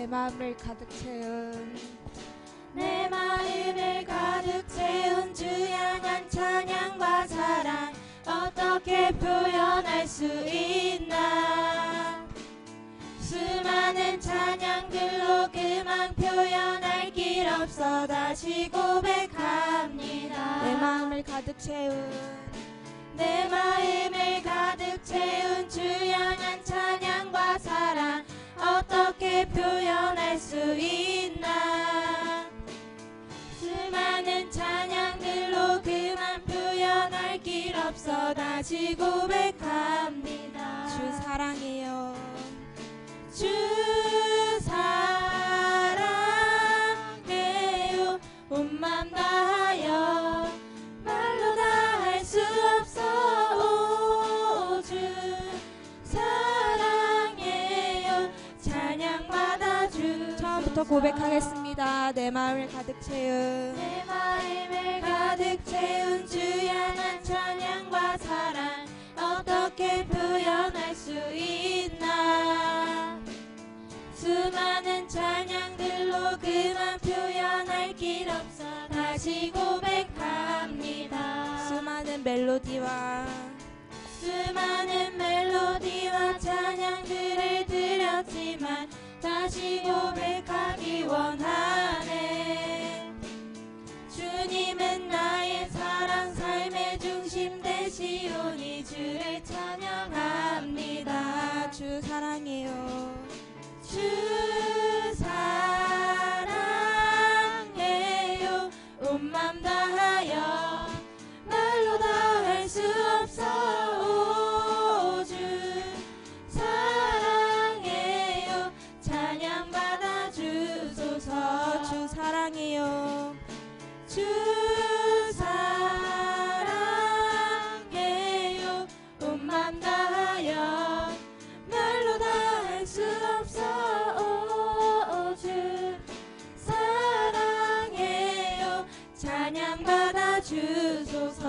마음을 가득 채운 내 마음을 가득 채운 주 향한 찬양과 사랑 어떻게 표현할 수 있나. 수많은 찬양들로 그만 표현할 길 없어 다시 고백합니다. 내 마음을 가득 채운 내 마음을 가득 채운 주 향한 찬양과 사랑 어떻게 표현할 수 있나. 수많은 찬양들로 그만 표현할 길 없어 다시 고백합니다. 주 사랑해요. 주 사랑해요. 온 맘 다하여 말로 다 할 수 없어. 오 주 사랑해요. 찬양 받아주. 처음부터 고백하겠습니다. 내 마음을 가득 채운 내 마음을 가득 채운 주 향한 찬양과 사랑 어떻게 표현할 수 있나. 수많은 찬양들로 그만 표현할 길 없어 다시 고백합니다. 수많은 멜로디와 찬양들을 드렸지만 다시 고백하기 원하네. 주님은 나의 사랑 삶의 중심 되시오니 주를 찬양합니다. 주 사랑해요. 주 사랑해요. 온 맘 다하여 말로 다 할 수 없어. 오 주 사랑해요. 찬양 받아주소서. 주 사랑해요. 주 사랑해요. 온 맘 다하여 말로 다 할 수 없어. 오 주 사랑해요. 찬양 받아주소서.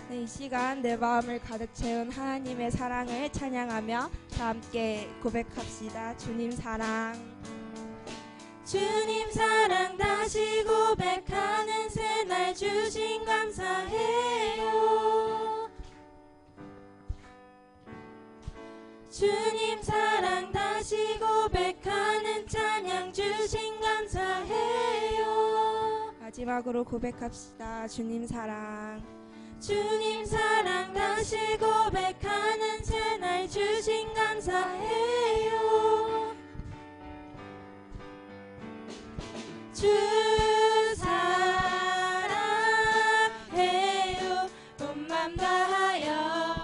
네, 이 시간 내 마음을 가득 채운 하나님의 사랑을 찬양하며 다 함께 고백합시다. 주님 사랑. 주님 사랑 다시 고백하는 새날 주신 감사해요. 주님 사랑 다시 고백하는 찬양 주신 감사해요. 마지막으로 고백합시다. 주님 사랑. 주님 사랑 다시 고백하는 새날 주신 감사해요. 주 사랑해요. 온 맘 다하여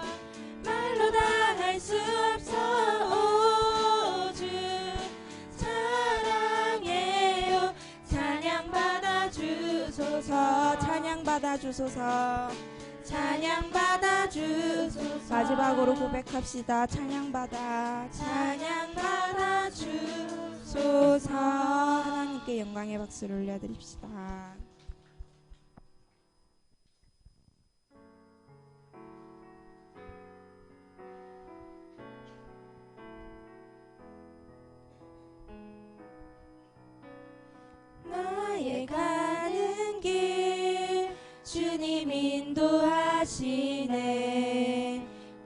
말로 다 할 수 없어. 오 주 사랑해요. 찬양 받아주소서. 찬양 받아주소서. 찬양 받아주소서. 마지막으로 고백합시다. 찬양 받아. 찬양 받아주소서. 하나님께 영광의 박수를 올려드립시다. 나의 가는 길 주님 인도하시네.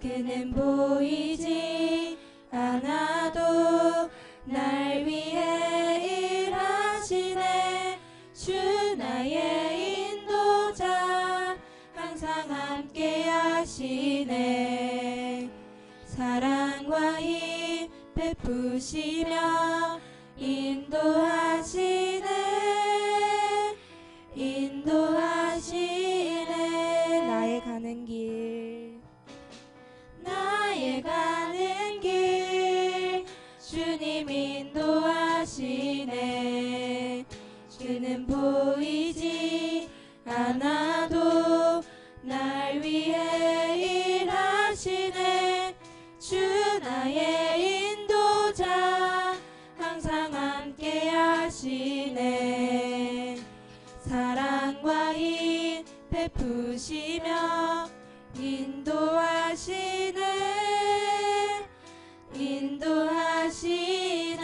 그는 보이지 않아도 날 위해 일하시네. 주 나의 인도자 항상 함께 하시네. 사랑과 힘 베푸시며 인도하시네. 인도하시네. 나의 가는 길 나의 가는 길 주님 인도하시네. 주는 보이지 않아도 날 위해 일하시네. 주 나의 인도자 항상 함께 하시네. 사랑과 힘 베푸시며 인도하시네. 인도하시네.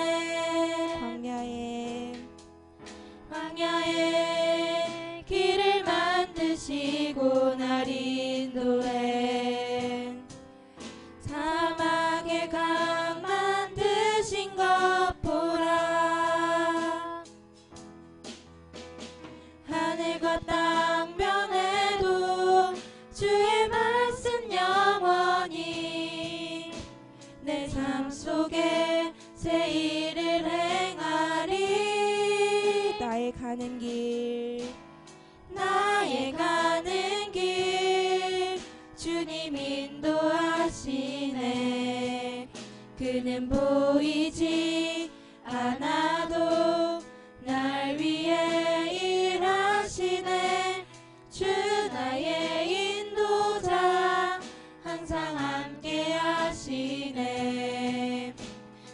그는 보이지 않아도 날 위해 일하시네. 주 나의 인도자 항상 함께 하시네.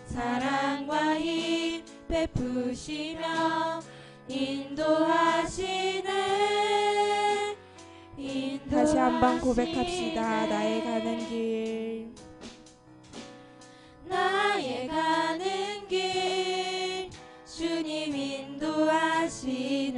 사랑과 힘 베푸시며 인도하시네. 다시 한번 고백합시다. 나의 가는 길. 나의 가는 길 주님 인도하시네.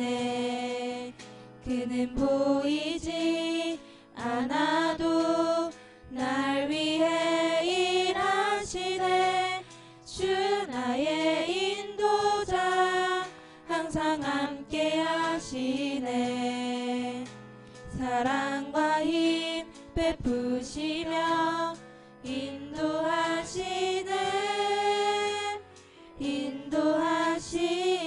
그는 보이지 않아도 날 위해 일하시네. 주 나의 인도자 항상 함께 하시네. 사랑과 힘 베푸시며 인도하시네. 인도하시네.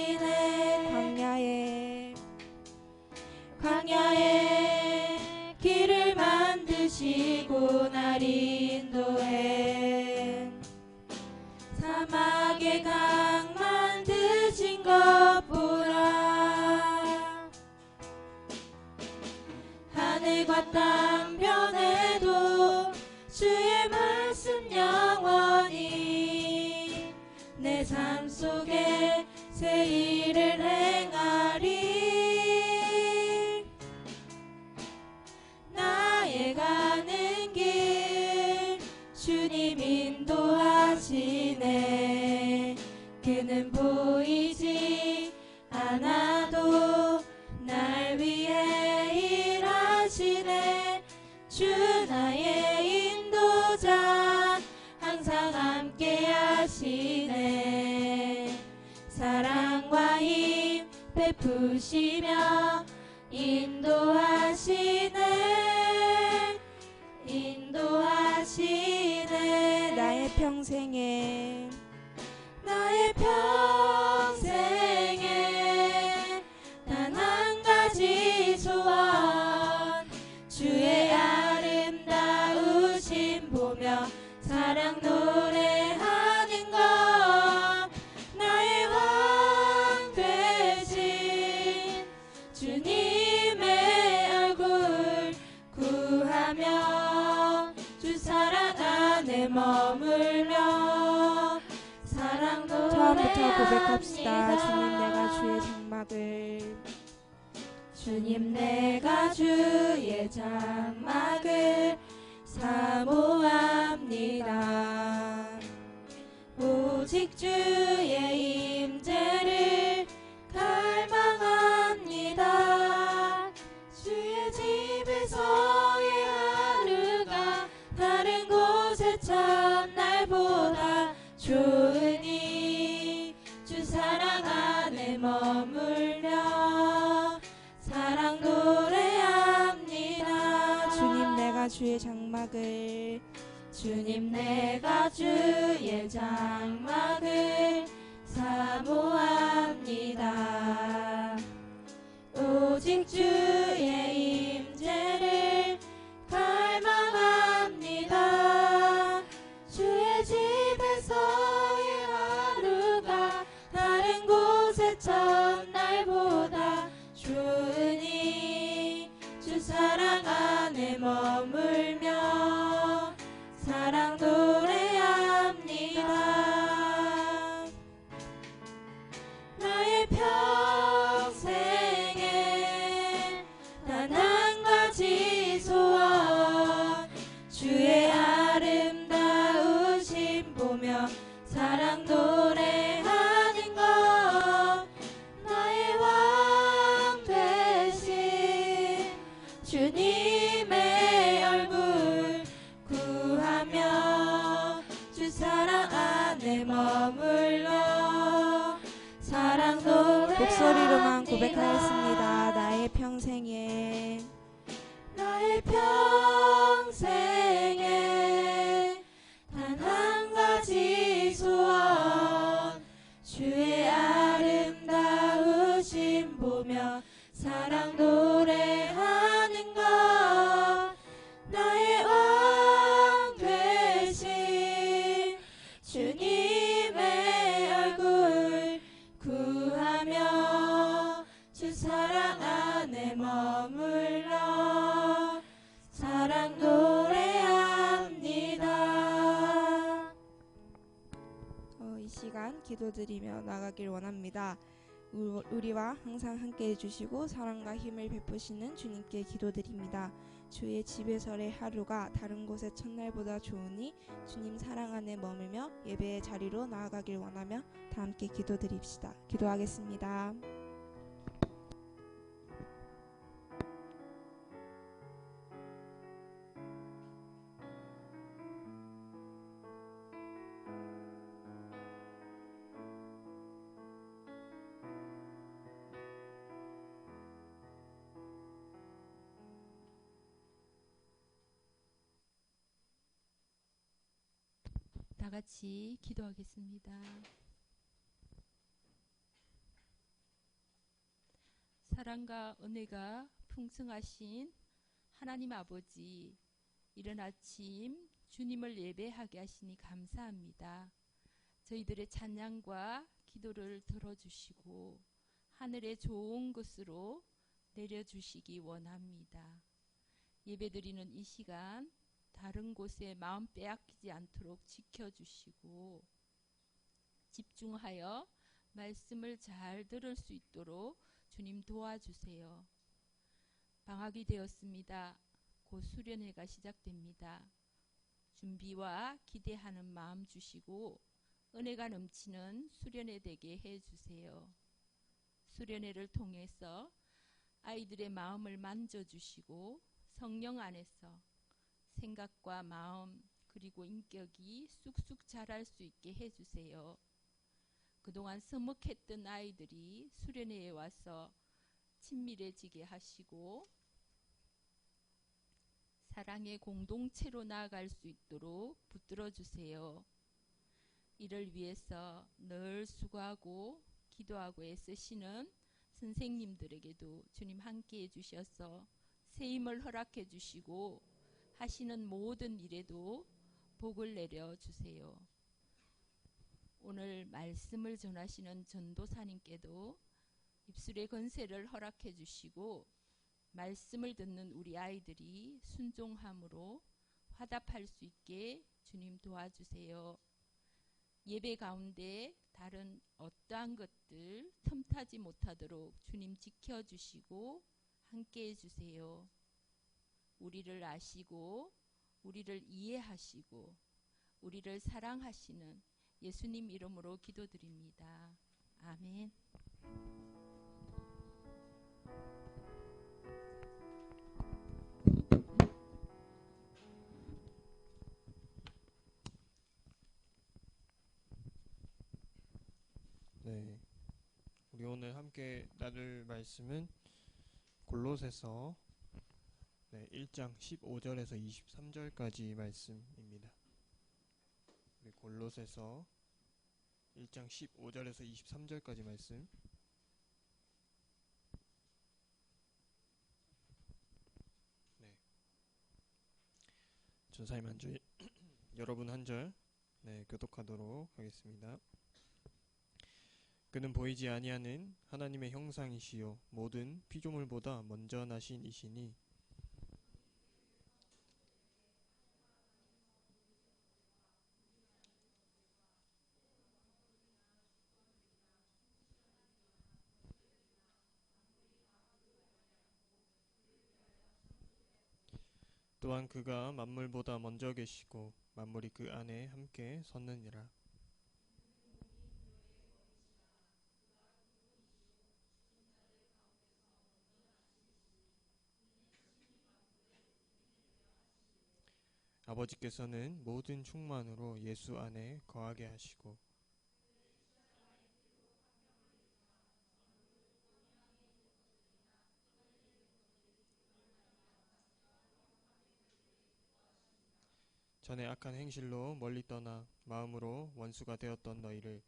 광야에 길을 만드시고 날 인도해. 사막에 강 만드신 것보라. 하늘과 땅 변해도 주의 말씀 영원히 내 삶 속에 새 일을 행하리. 나의 가는 길 주님 인도하시네. 그는 보이지 않아도 날 위해 일하시네. 주 나의 인도자 항상 함께 하시네. 사랑과 힘 베푸시며 인도하시네. 인도하시네. 나의 평생에 단 한 가지 소원. 주의 아름다우심 보며 사랑 노래하는 것. 나의 왕 되신 주님의 얼굴 구하며 주 사랑 안에 머물러 사랑 처음부터 고백합시다. 노래합니다. 주님 내가 주의 장막을 사모합니다. 오직 주의 임재를 갈망합니다. 주의 집에서의 하루가 다른 곳의 첫날보다 좋으니 주 사랑 안에 머물며 사랑 노래합니다. 주님 내가 주의 장막을 사모합니다. 오직 주의 임재를 갈망합니다. 주의 집에서의 하루가 다른 곳의 첫날보다 좋으니 주 사랑 안에 머물며 사랑 노래합니다. 나의 평생에 단 한 가지 소원. 주의 아름다우심 보며 사랑 노래하는 것. 나의 왕 되신 주님의 얼굴 구하며 주 사랑 안에 머물러 사랑 노래합니다. 목소리로만 고백하였습니다. 나의 평생에 단 한 가지 소원. 주의 아름다우심 보며 사랑 노래하는 것. 나의 왕 되신 주님 기도드리며 나가길 원합니다. 우리와 항상 함께 해주시고 사랑과 힘을 베푸시는 주님께 기도드립니다. 주의 집에서의 하루가 다른 곳의 첫날보다 좋으니 주님 사랑 안에 머물며 예배의 자리로 나아가길 원하며 다 함께 기도드립시다. 기도하겠습니다. 다 같이 기도하겠습니다. 사랑과 은혜가 풍성하신 하나님 아버지, 이른 아침 주님을 예배하게 하시니 감사합니다. 저희들의 찬양과 기도를 들어주시고 하늘의 좋은 것으로 내려주시기 원합니다. 예배드리는 이 시간 다른 곳에 마음 빼앗기지 않도록 지켜주시고 집중하여 말씀을 잘 들을 수 있도록 주님 도와주세요. 방학이 되었습니다. 곧 수련회가 시작됩니다. 준비와 기대하는 마음 주시고 은혜가 넘치는 수련회 되게 해주세요. 수련회를 통해서 아이들의 마음을 만져주시고 성령 안에서 생각과 마음 그리고 인격이 쑥쑥 자랄 수 있게 해주세요. 그동안 서먹했던 아이들이 수련회에 와서 친밀해지게 하시고 사랑의 공동체로 나아갈 수 있도록 붙들어 주세요. 이를 위해서 늘 수고하고 기도하고 애쓰시는 선생님들에게도 주님 함께해 주셔서 새 힘을 허락해 주시고 하시는 모든 일에도 복을 내려 주세요. 오늘 말씀을 전하시는 전도사님께도 입술의 건세를 허락해 주시고 말씀을 듣는 우리 아이들이 순종함으로 화답할 수 있게 주님 도와주세요. 예배 가운데 다른 어떠한 것들 틈타지 못하도록 주님 지켜주시고 함께해 주세요. 우리를 아시고 우리를 이해하시고 우리를 사랑하시는 예수님 이름으로 기도드립니다. 아멘. 네, 우리 오늘 함께 나눌 말씀은 골로새서 1장 15절에서 23절까지 말씀입니다. 우리 골로새서 1장 15절에서 23절까지 말씀. 네, 전사님 한 절, 여러분 한 절, 교독하도록 하겠습니다. 그는 보이지 아니하는 하나님의 형상이시요 모든 피조물보다 먼저 나신 이시니 또한 그가 만물보다 먼저 계시고 만물이 그 안에 함께 섰느니라. 아버지께서는 모든 충만으로 예수 안에 거하게 하시고 전에 악한 행실로 멀리 떠나 마음으로 원수가 되었던 너희를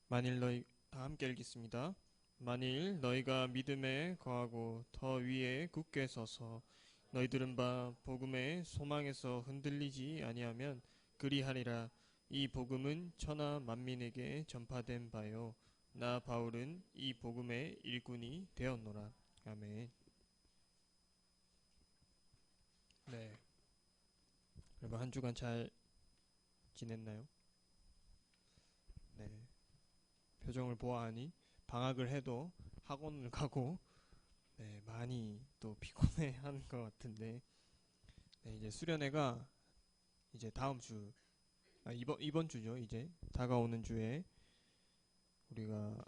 만일 너희 다 함께 읽겠습니다. 만일 너희가 믿음에 거하고 더 위에 굳게 서서 너희들은 바 복음의 소망에서 흔들리지 아니하면 그리하리라. 이 복음은 천하 만민에게 전파된 바요 나 바울은 이 복음의 일꾼이 되었노라. 아멘. 네. 여러분 한 주간 잘 지냈나요? 네. 표정을 보아하니 방학을 해도 학원을 가고 네, 많이 또 피곤해하는 것 같은데 네, 이제 수련회가 이제 다음 주 이번 주죠. 이제 다가오는 주에 우리가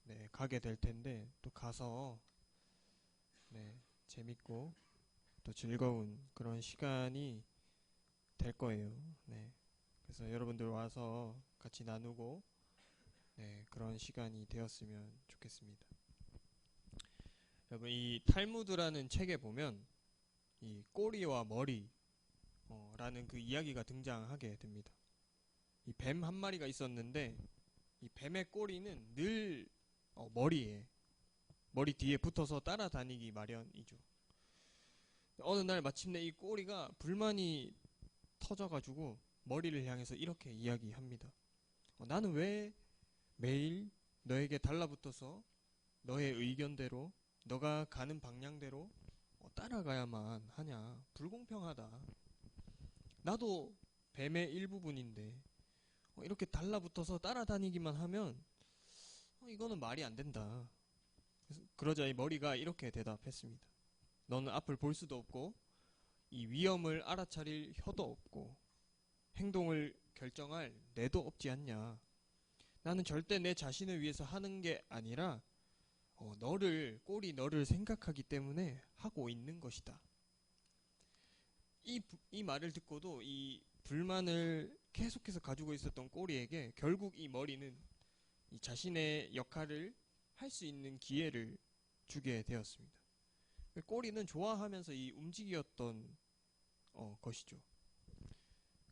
네, 가게 될 텐데 또 가서 네, 재밌고 또 즐거운 그런 시간이 될 거예요. 네. 그래서 여러분들 와서 같이 나누고 네, 그런 시간이 되었으면 좋겠습니다. 여러분 이 탈무드라는 책에 보면 이 꼬리와 머리 라는 그 이야기가 등장하게 됩니다. 이 뱀 한 마리가 있었는데 이 뱀의 꼬리는 늘 머리 뒤에 붙어서 따라다니기 마련이죠. 어느 날 마침내 이 꼬리가 불만이 터져가지고 머리를 향해서 이렇게 이야기합니다. 나는 왜 매일 너에게 달라붙어서 너의 의견대로 너가 가는 방향대로 따라가야만 하냐. 불공평하다. 나도 뱀의 일부분인데 이렇게 달라붙어서 따라다니기만 하면 이거는 말이 안 된다. 그러자 이 머리가 이렇게 대답했습니다. 너는 앞을 볼 수도 없고 이 위험을 알아차릴 혀도 없고 행동을 결정할 뇌도 없지 않냐. 나는 절대 내 자신을 위해서 하는 게 아니라 너를 생각하기 때문에 하고 있는 것이다. 이 말을 듣고도 이 불만을 계속해서 가지고 있었던 꼬리에게 결국 이 머리는 이 자신의 역할을 할 수 있는 기회를 주게 되었습니다. 꼬리는 좋아하면서 이 움직였던 것이죠.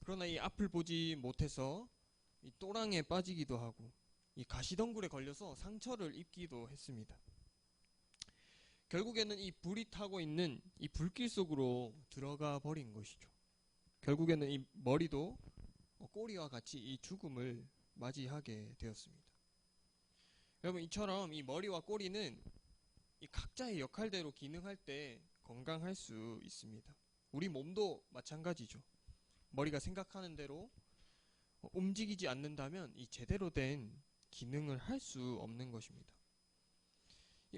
그러나 이 앞을 보지 못해서 이 또랑에 빠지기도 하고 이 가시덩굴에 걸려서 상처를 입기도 했습니다. 결국에는 이 불이 타고 있는 이 불길 속으로 들어가 버린 것이죠. 결국에는 이 머리도 꼬리와 같이 이 죽음을 맞이하게 되었습니다. 여러분 이처럼 이 머리와 꼬리는 이 각자의 역할대로 기능할 때 건강할 수 있습니다. 우리 몸도 마찬가지죠. 머리가 생각하는 대로 움직이지 않는다면 이 제대로 된 기능을 할 수 없는 것입니다.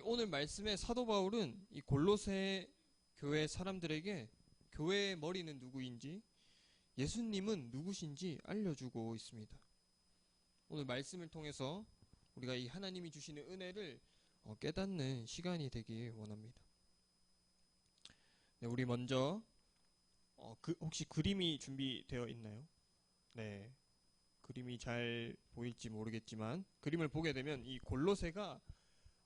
오늘 말씀의 사도 바울은 이 골로새 교회 사람들에게 교회의 머리는 누구인지 예수님은 누구신지 알려주고 있습니다. 오늘 말씀을 통해서 우리가 이 하나님이 주시는 은혜를 깨닫는 시간이 되길 원합니다. 네, 우리 먼저 혹시 그림이 준비되어 있나요? 네, 그림이 잘 보일지 모르겠지만 그림을 보게 되면 이 골로새가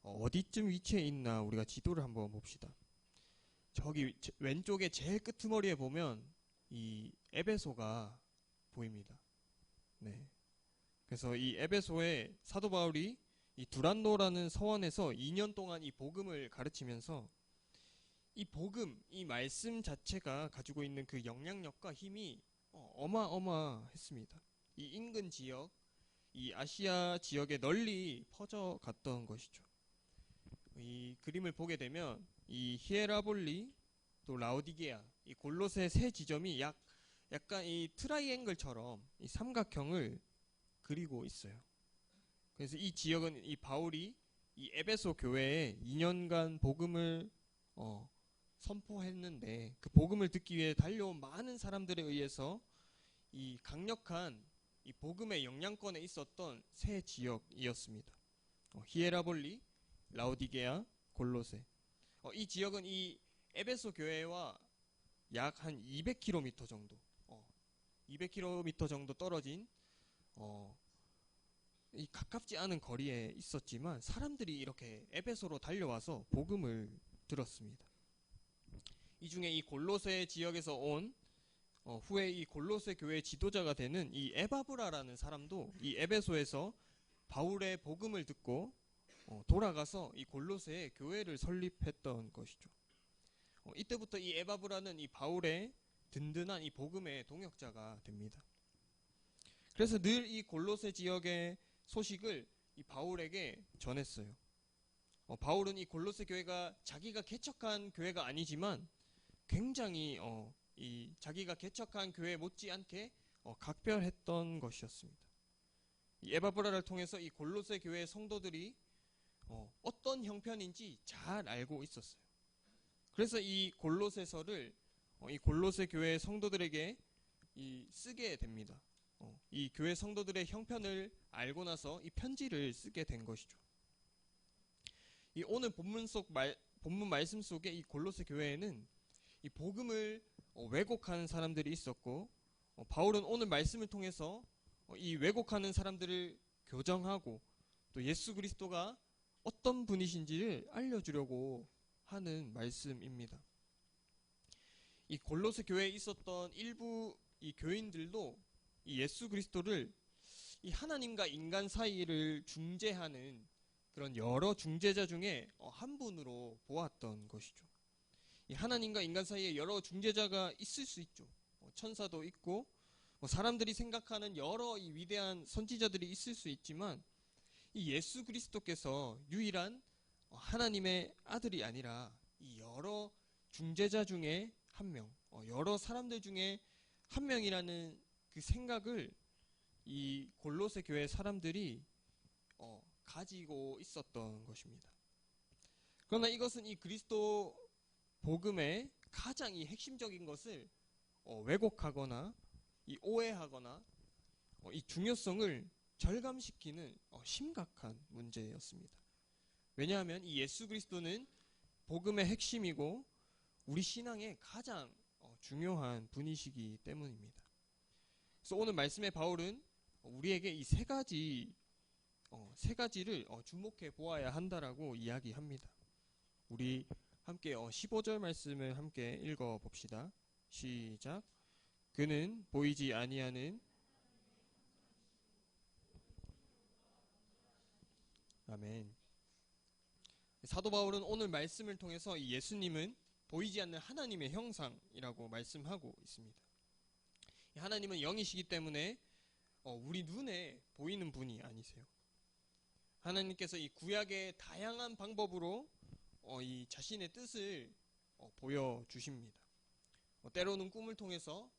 어디쯤 위치해 있나 우리가 지도를 한번 봅시다. 저기 왼쪽에 제일 끄트머리에 보면 이 에베소가 보입니다. 네. 그래서 이 에베소에 사도 바울이 이 두란노라는 서원에서 2년 동안 이 복음을 가르치면서 이 복음, 이 말씀 자체가 가지고 있는 그 영향력과 힘이 어마어마했습니다. 이 인근 지역, 이 아시아 지역에 널리 퍼져갔던 것이죠. 이 그림을 보게 되면 이 히에라볼리 또 라오디게아 이 골로새 세 지점이 약간 이 트라이앵글처럼 이 삼각형을 그리고 있어요. 그래서 이 지역은 이 바울이 이 에베소 교회에 2년간 복음을 선포했는데 그 복음을 듣기 위해 달려온 많은 사람들에 의해서 이 강력한 이 복음의 영향권에 있었던 세 지역이었습니다. 히에라볼리, 라오디게아, 골로새. 이 지역은 이 에베소 교회와 약 한 200km 정도, 200km 정도 떨어진 이 가깝지 않은 거리에 있었지만 사람들이 이렇게 에베소로 달려와서 복음을 들었습니다. 이 중에 이 골로새 지역에서 온 후에 이 골로새 교회의 지도자가 되는 이 에바브라라는 사람도 이 에베소에서 바울의 복음을 듣고 돌아가서 이 골로새에 교회를 설립했던 것이죠. 이때부터 이 에바브라는 이 바울의 든든한 이 복음의 동역자가 됩니다. 그래서 늘 이 골로새 지역의 소식을 이 바울에게 전했어요. 바울은 이 골로새 교회가 자기가 개척한 교회가 아니지만 굉장히 이 자기가 개척한 교회 못지않게 각별했던 것이었습니다. 이 에바브라를 통해서 이 골로새 교회 성도들이 어떤 형편인지 잘 알고 있었어요. 그래서 이 골로새서를 이 골로새 교회 성도들에게 쓰게 됩니다. 이 교회 성도들의 형편을 알고 나서 이 편지를 쓰게 된 것이죠. 이 오늘 본문 말씀 속에 이 골로새 교회에는 이 복음을 왜곡하는 사람들이 있었고, 바울은 오늘 말씀을 통해서 이 왜곡하는 사람들을 교정하고 또 예수 그리스도가 어떤 분이신지를 알려주려고 하는 말씀입니다. 이 골로새 교회에 있었던 일부 이 교인들도 이 예수 그리스도를 이 하나님과 인간 사이를 중재하는 그런 여러 중재자 중에 한 분으로 보았던 것이죠. 이 하나님과 인간 사이에 여러 중재자가 있을 수 있죠. 천사도 있고 사람들이 생각하는 여러 이 위대한 선지자들이 있을 수 있지만 이 예수 그리스도께서 유일한 하나님의 아들이 아니라 이 여러 중재자 중에 한 명, 여러 사람들 중에 한 명이라는 그 생각을 이 골로새 교회 사람들이 가지고 있었던 것입니다. 그러나 이것은 이 그리스도 복음의 가장 이 핵심적인 것을 왜곡하거나 이 오해하거나 이 중요성을 절감시키는 심각한 문제였습니다. 왜냐하면 이 예수 그리스도는 복음의 핵심이고 우리 신앙의 가장 중요한 분이시기 때문입니다. 그래서 오늘 말씀의 바울은 우리에게 이 세 가지를 주목해 보아야 한다라고 이야기합니다. 우리 함께 15절 말씀을 함께 읽어 봅시다. 시작. 그는 보이지 아니하는 아멘. 사도 바울은 오늘 말씀을 통해서 이 예수님은 보이지 않는 하나님의 형상이라고 말씀하고 있습니다. 하나님은 영이시기 때문에 우리 눈에 보이는 분이 아니세요. 하나님께서 이 구약의 다양한 방법으로 이 자신의 뜻을 보여주십니다. 때로는 꿈을 통해서,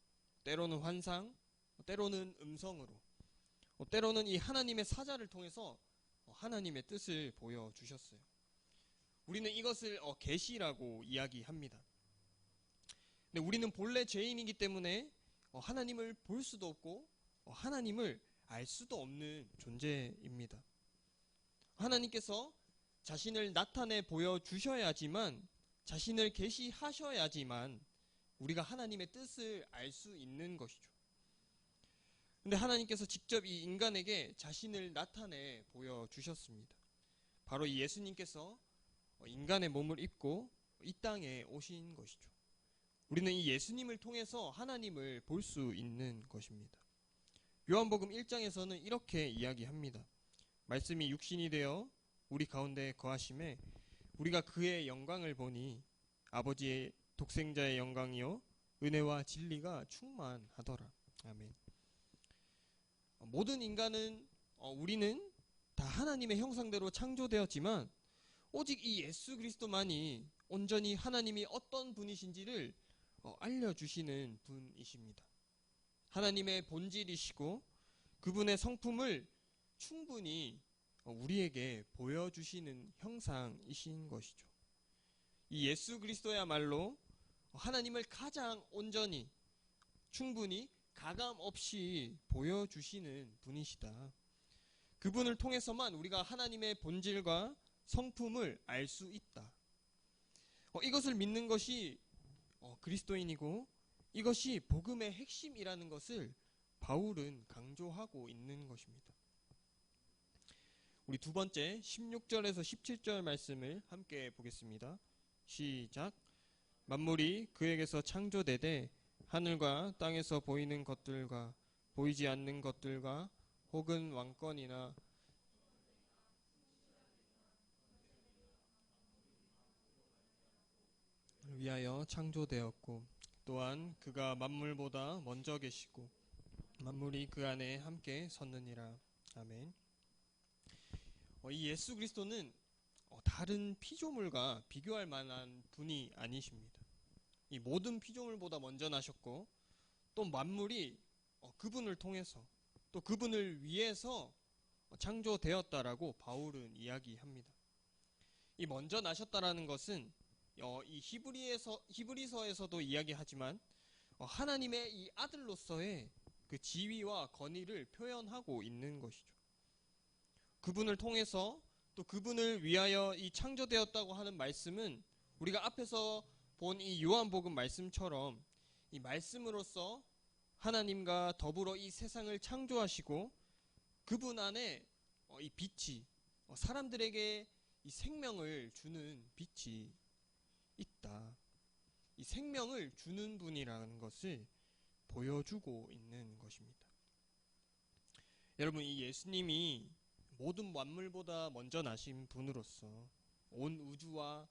때로는 환상, 때로는 음성으로, 때로는 이 하나님의 사자를 통해서 하나님의 뜻을 보여주셨어요. 우리는 이것을 계시라고 이야기합니다. 근데 우리는 본래 죄인이기 때문에 하나님을 볼 수도 없고 하나님을 알 수도 없는 존재입니다. 하나님께서 자신을 나타내 보여주셔야지만, 자신을 계시하셔야지만 우리가 하나님의 뜻을 알 수 있는 것이죠. 근데 하나님께서 직접 이 인간에게 자신을 나타내 보여주셨습니다. 바로 이 예수님께서 인간의 몸을 입고 이 땅에 오신 것이죠. 우리는 이 예수님을 통해서 하나님을 볼 수 있는 것입니다. 요한복음 1장에서는 이렇게 이야기합니다. 말씀이 육신이 되어 우리 가운데 거하심에 우리가 그의 영광을 보니 아버지의 독생자의 영광이요 은혜와 진리가 충만하더라. 아멘. 모든 인간은 우리는 다 하나님의 형상대로 창조되었지만 오직 이 예수 그리스도만이 온전히 하나님이 어떤 분이신지를 알려주시는 분이십니다. 하나님의 본질이시고 그분의 성품을 충분히 우리에게 보여주시는 형상이신 것이죠. 이 예수 그리스도야말로 하나님을 가장 온전히 충분히 가감 없이 보여주시는 분이시다. 그분을 통해서만 우리가 하나님의 본질과 성품을 알 수 있다. 이것을 믿는 것이 그리스도인이고 이것이 복음의 핵심이라는 것을 바울은 강조하고 있는 것입니다. 우리 두 번째 16절에서 17절 말씀을 함께 보겠습니다. 시작. 만물이 그에게서 창조되되 하늘과 땅에서 보이는 것들과 보이지 않는 것들과 혹은 왕권이나 위하여 창조되었고 또한 그가 만물보다 먼저 계시고 만물이 그 안에 함께 섰느니라. 아멘. 이 예수 그리스도는 다른 피조물과 비교할 만한 분이 아니십니다. 이 모든 피조물보다 먼저 나셨고 또 만물이 그분을 통해서 또 그분을 위해서 창조되었다라고 바울은 이야기합니다. 이 먼저 나셨다라는 것은 이 히브리서에서도 이야기하지만 하나님의 이 아들로서의 그 지위와 권위를 표현하고 있는 것이죠. 그분을 통해서 또 그분을 위하여 이 창조되었다고 하는 말씀은 우리가 앞에서 본 이 요한복음 말씀처럼 이 말씀으로서 하나님과 더불어 이 세상을 창조하시고 그분 안에 이 빛이 사람들에게 이 생명을 주는 빛이 있다. 이 생명을 주는 분이라는 것을 보여주고 있는 것입니다. 여러분, 이 예수님이 모든 만물보다 먼저 나신 분으로서 온 우주와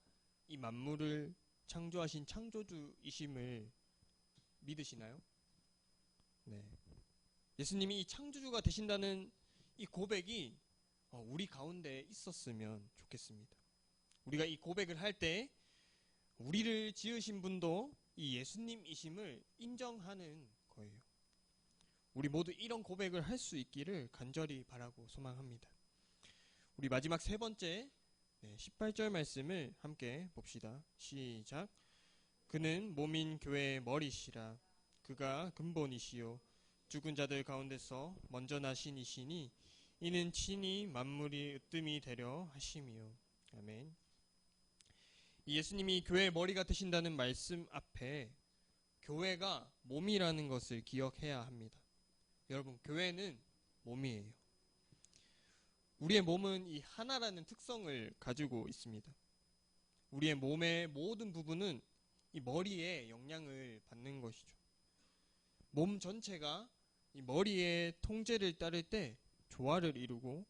이 만물을 창조하신 창조주이심을 믿으시나요? 네. 예수님이 이 창조주가 되신다는 이 고백이 우리 가운데 있었으면 좋겠습니다. 우리가 이 고백을 할 때 우리를 지으신 분도 이 예수님이심을 인정하는 거예요. 우리 모두 이런 고백을 할 수 있기를 간절히 바라고 소망합니다. 우리 마지막 세 번째 18절 말씀을 함께 봅시다. 시작. 그는 몸인 교회의 머리시라. 그가 근본이시요 죽은 자들 가운데서 먼저 나신 이시니 이는 친히 만물이 으뜸이 되려 하심이요. 아멘. 예수님이 교회의 머리가 되신다는 말씀 앞에 교회가 몸이라는 것을 기억해야 합니다. 여러분, 교회는 몸이에요. 우리의 몸은 이 하나라는 특성을 가지고 있습니다. 우리의 몸의 모든 부분은 이 머리에 영향을 받는 것이죠. 몸 전체가 이 머리의 통제를 따를 때 조화를 이루고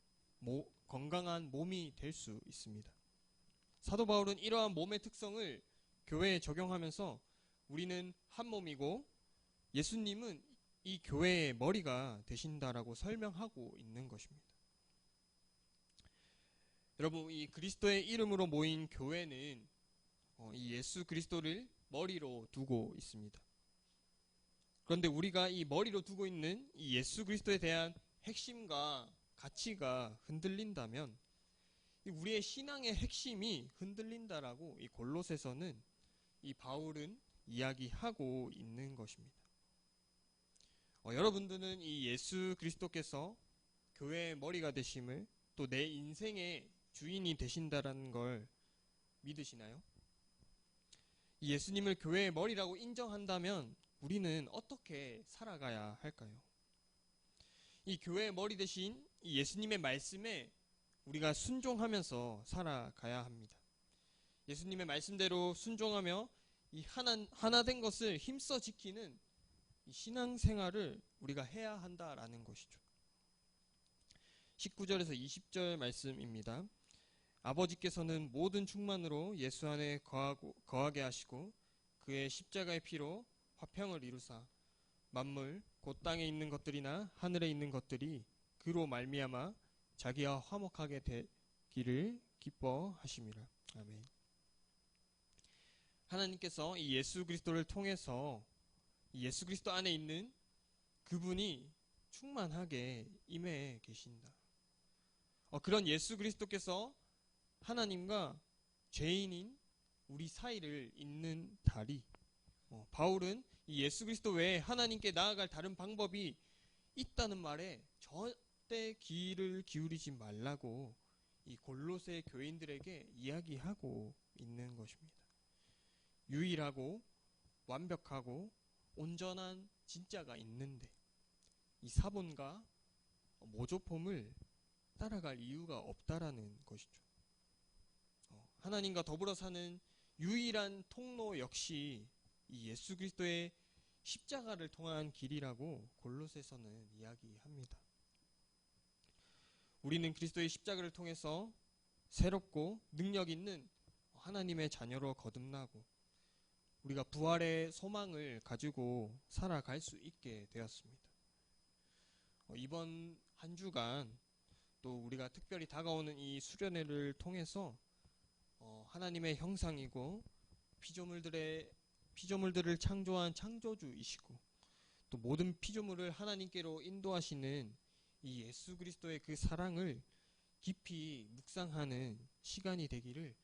건강한 몸이 될 수 있습니다. 사도 바울은 이러한 몸의 특성을 교회에 적용하면서 우리는 한 몸이고 예수님은 이 교회의 머리가 되신다라고 설명하고 있는 것입니다. 여러분, 이 그리스도의 이름으로 모인 교회는 이 예수 그리스도를 머리로 두고 있습니다. 그런데 우리가 이 머리로 두고 있는 이 예수 그리스도에 대한 핵심과 가치가 흔들린다면 우리의 신앙의 핵심이 흔들린다라고 이 골로새서는 이 바울은 이야기하고 있는 것입니다. 여러분들은 이 예수 그리스도께서 교회의 머리가 되심을 또 내 인생의 주인이 되신다라는 걸 믿으시나요? 이 예수님을 교회의 머리라고 인정한다면 우리는 어떻게 살아가야 할까요? 이 교회의 머리 대신 이 예수님의 말씀에 우리가 순종하면서 살아가야 합니다. 예수님의 말씀대로 순종하며 이 하나 된 것을 힘써 지키는 이 신앙생활을 우리가 해야 한다라는 것이죠. 19절에서 20절 말씀입니다. 아버지께서는 모든 충만으로 예수 안에 거하게 하시고 그의 십자가의 피로 화평을 이루사 만물 곧 땅에 있는 것들이나 하늘에 있는 것들이 그로 말미암아 자기와 화목하게 되기를 기뻐하심이라. 아멘. 하나님께서 이 예수 그리스도를 통해서 이 예수 그리스도 안에 있는 그분이 충만하게 임해 계신다. 그런 예수 그리스도께서 하나님과 죄인인 우리 사이를 잇는 다리. 바울은 이 예수 그리스도 외에 하나님께 나아갈 다른 방법이 있다는 말에 절대 귀를 기울이지 말라고 이 골로새 교인들에게 이야기하고 있는 것입니다. 유일하고 완벽하고 온전한 진짜가 있는데 이 사본과 모조품을 따라갈 이유가 없다라는 것이죠. 하나님과 더불어 사는 유일한 통로 역시 이 예수 그리스도의 십자가를 통한 길이라고 골로새서는 이야기합니다. 우리는 그리스도의 십자가를 통해서 새롭고 능력 있는 하나님의 자녀로 거듭나고 우리가 부활의 소망을 가지고 살아갈 수 있게 되었습니다. 이번 한 주간 또 우리가 특별히 다가오는 이 수련회를 통해서 하나님의 형상이고 피조물들을 창조한 창조주이시고 또 모든 피조물을 하나님께로 인도하시는 이 예수 그리스도의 그 사랑을 깊이 묵상하는 시간이 되기를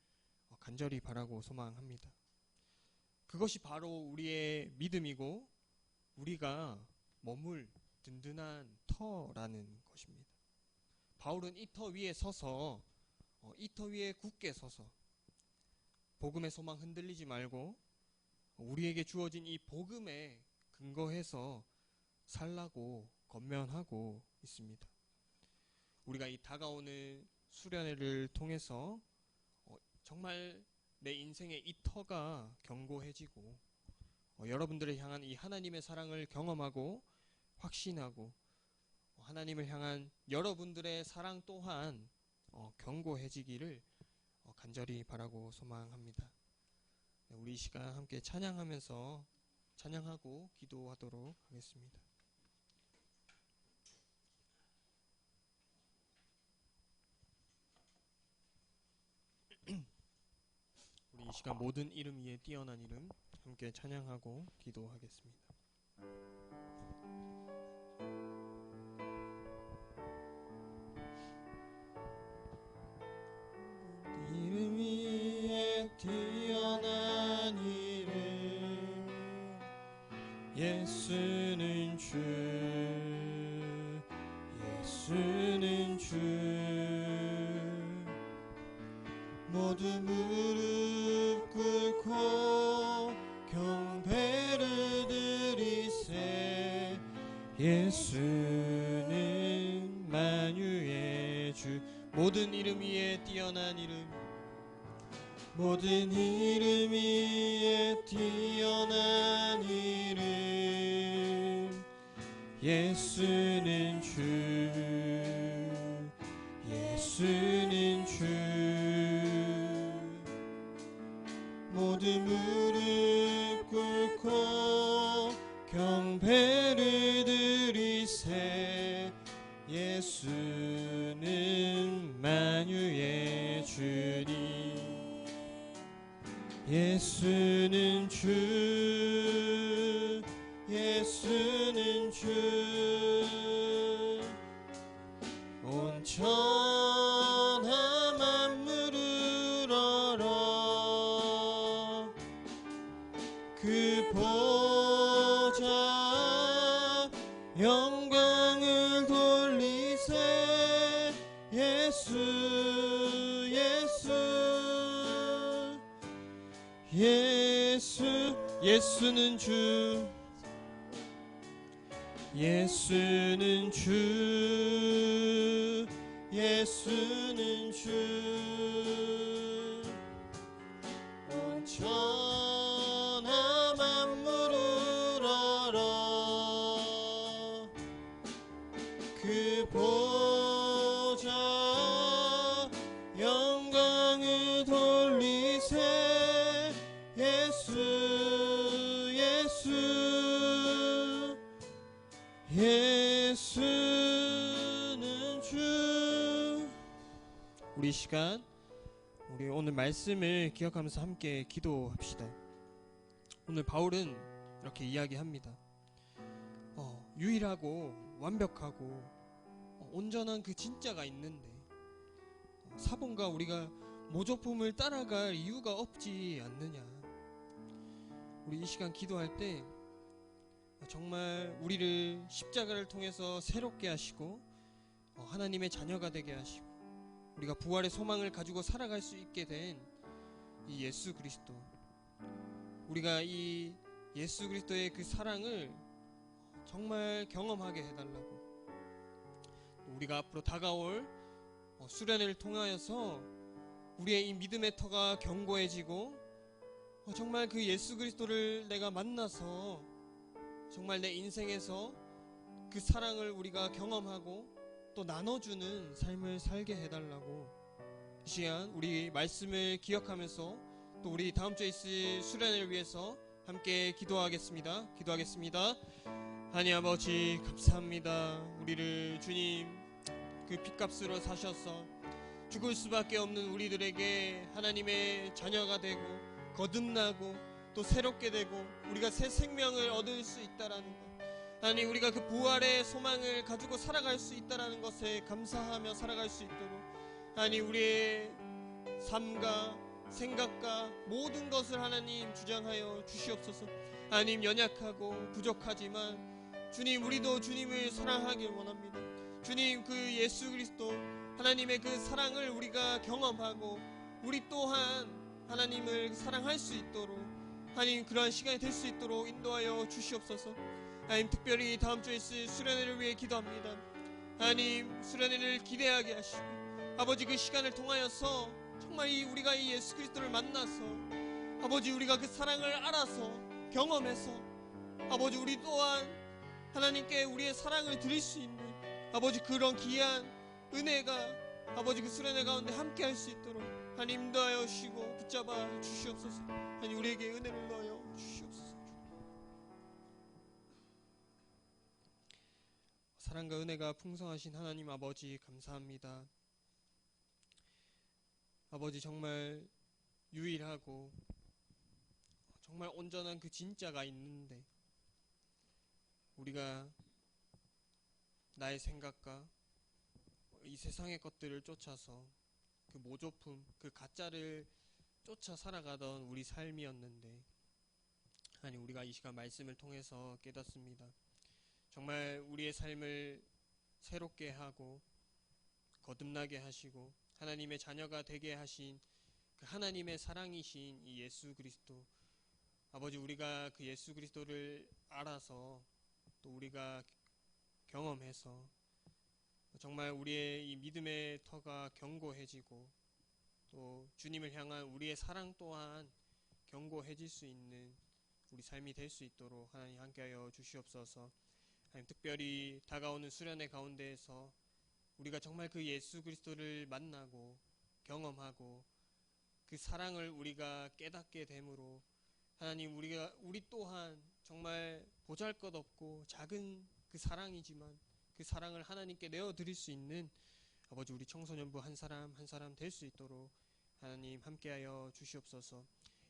간절히 바라고 소망합니다. 그것이 바로 우리의 믿음이고 우리가 머물 든든한 터라는 것입니다. 바울은 이 터 위에 서서 이 터 위에 굳게 서서 복음의 소망 흔들리지 말고 우리에게 주어진 이 복음에 근거해서 살라고 권면하고 있습니다. 우리가 이 다가오는 수련회를 통해서 정말 내 인생의 이 터가 견고해지고 여러분들을 향한 이 하나님의 사랑을 경험하고 확신하고 하나님을 향한 여러분들의 사랑 또한 견고해지기를 간절히 바라고 소망합니다. 우리 이 시간 함께 찬양하면서 찬양하고 기도하도록 하겠습니다. 우리 이 시간 모든 이름 위에 뛰어난 이름 함께 찬양하고 기도하겠습니다. 이름 위에 뛰어난 이름 예수는 주 예수는 주 모두 무릎 꿇고 경배를 드리세 예수는 만유의 주 모든 이름 위에 뛰어난 이름 모든 이름 위에 뛰어난 이름 예수는 주 예수는 주 모두 무릎 꿇고 경배를 드리세 예수는 만유의 주님 예수는 주 예수는 주 온 천하 만물을 얼어 그 보좌 영광을 돌리세 예수 예수는 주 예수는 주 예수는 주 온 천하 만물을 얼어 그 보좌 영광을 돌리세 예수는 주 우리 시간 우리 오늘 말씀을 기억하면서 함께 기도합시다. 오늘 바울은 이렇게 이야기합니다. 유일하고 완벽하고 온전한 그 진짜가 있는데 사본과 우리가 모조품을 따라갈 이유가 없지 않느냐. 우리 이 시간 기도할 때 정말 우리를 십자가를 통해서 새롭게 하시고 하나님의 자녀가 되게 하시고 우리가 부활의 소망을 가지고 살아갈 수 있게 된 이 예수 그리스도 우리가 이 예수 그리스도의 그 사랑을 정말 경험하게 해달라고 우리가 앞으로 다가올 수련회를 통하여서 우리의 이 믿음의 터가 견고해지고 정말 그 예수 그리스도를 내가 만나서 정말 내 인생에서 그 사랑을 우리가 경험하고 또 나눠주는 삶을 살게 해달라고 이 시간 우리 말씀을 기억하면서 또 우리 다음 주에 있을 수련회를 위해서 함께 기도하겠습니다. 하나님 아버지 감사합니다. 우리를 주님 그 핏값으로 사셔서 죽을 수밖에 없는 우리들에게 하나님의 자녀가 되고 거듭나고 또 새롭게 되고 우리가 새 생명을 얻을 수 있다라는 것, 하나님 우리가 그 부활의 소망을 가지고 살아갈 수 있다라는 것에 감사하며 살아갈 수 있도록 하나님 우리의 삶과 생각과 모든 것을 하나님 주장하여 주시옵소서. 하나님 연약하고 부족하지만 주님 우리도 주님을 사랑하길 원합니다. 주님 그 예수 그리스도 하나님의 그 사랑을 우리가 경험하고 우리 또한 하나님을 사랑할 수 있도록 하나님 그러한 시간이 될 수 있도록 인도하여 주시옵소서. 하나님 특별히 다음 주에 있을 수련회를 위해 기도합니다. 하나님 수련회를 기대하게 하시고 아버지 그 시간을 통하여서 정말 우리가 이 예수 그리스도를 만나서 아버지 우리가 그 사랑을 알아서 경험해서 아버지 우리 또한 하나님께 우리의 사랑을 드릴 수 있는 아버지 그런 귀한 은혜가 아버지 그 수련회 가운데 함께 할 수 있도록 하나님 인도하여 주시고 붙잡아 주시옵소서. 하나님 우리에게 은혜를 넣어 주시옵소서. 사랑과 은혜가 풍성하신 하나님 아버지 감사합니다. 아버지 정말 유일하고 정말 온전한 그 진짜가 있는데 우리가 나의 생각과 이 세상의 것들을 쫓아서 그 모조품, 그 가짜를 쫓아 살아가던 우리 삶이었는데 아니 우리가 이 시간 말씀을 통해서 깨닫습니다. 정말 우리의 삶을 새롭게 하고 거듭나게 하시고 하나님의 자녀가 되게 하신 그 하나님의 사랑이신 이 예수 그리스도 아버지 우리가 그 예수 그리스도를 알아서 또 우리가 경험해서 정말 우리의 이 믿음의 터가 견고해지고 또 주님을 향한 우리의 사랑 또한 견고해질 수 있는 우리 삶이 될 수 있도록 하나님 함께하여 주시옵소서. 하나님 특별히 다가오는 수련회 가운데에서 우리가 정말 그 예수 그리스도를 만나고 경험하고 그 사랑을 우리가 깨닫게 되므로 하나님 우리 또한 정말 보잘것없고 작은 그 사랑이지만 그 사랑을 하나님께 내어드릴 수 있는 아버지 우리 청소년부 한 사람 한 사람 될 수 있도록 하나님 함께하여 주시옵소서.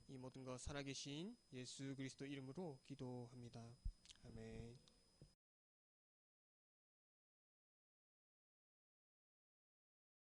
이 모든 것 살아계신 예수 그리스도 이름으로 기도합니다. 아멘.